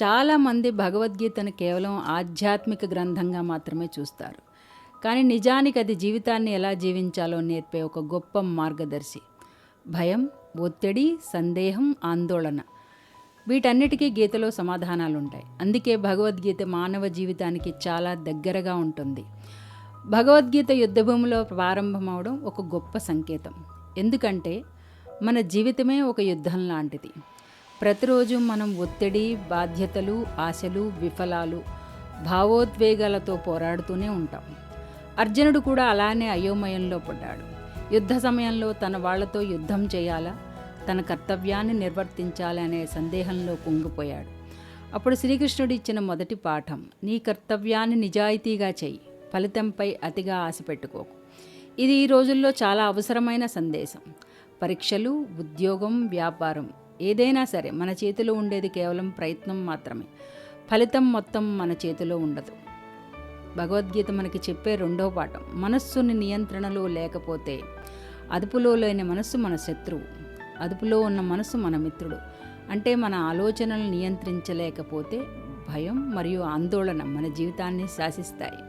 చాలామంది భగవద్గీతను కేవలం ఆధ్యాత్మిక గ్రంథంగా మాత్రమే చూస్తారు. కానీ నిజానికి అది జీవితాన్ని ఎలా జీవించాలో నేర్పే ఒక గొప్ప మార్గదర్శి. భయం, ఒత్తిడి, సందేహం, ఆందోళన వీటన్నిటికీ గీతలో సమాధానాలుంటాయి. అందుకే భగవద్గీత మానవ జీవితానికి చాలా దగ్గరగా ఉంటుంది. భగవద్గీత యుద్ధభూమిలో ప్రారంభమవడం ఒక గొప్ప సంకేతం. ఎందుకంటే మన జీవితమే ఒక యుద్ధం లాంటిది. ప్రతిరోజు మనం ఒత్తిడి, బాధ్యతలు, ఆశలు, విఫలాలు, భావోద్వేగాలతో పోరాడుతూనే ఉంటాం. అర్జునుడు కూడా అలానే అయోమయంలో పడ్డాడు. యుద్ధ సమయంలో తన వాళ్లతో యుద్ధం చేయాలా, తన కర్తవ్యాన్ని నిర్వర్తించాలి అనే సందేహంలో కుంగిపోయాడు. అప్పుడు శ్రీకృష్ణుడు ఇచ్చిన మొదటి పాఠం, నీ కర్తవ్యాన్ని నిజాయితీగా చెయ్యి, ఫలితంపై అతిగా ఆశ పెట్టుకోకు. ఇది ఈ రోజుల్లో చాలా అవసరమైన సందేశం. పరీక్షలు, ఉద్యోగం, వ్యాపారం ఏదైనా సరే మన చేతిలో ఉండేది కేవలం ప్రయత్నం మాత్రమే. ఫలితం మొత్తం మన చేతిలో ఉండదు. భగవద్గీత మనకి చెప్పే రెండో పాఠం, మనస్సుని నియంత్రణలో లేకపోతే అదుపులో లేని మనస్సు మన శత్రువు, అదుపులో ఉన్న మనస్సు మన మిత్రుడు. అంటే మన ఆలోచనలు నియంత్రించలేకపోతే భయం మరియు ఆందోళన మన జీవితాన్ని శాసిస్తాయి.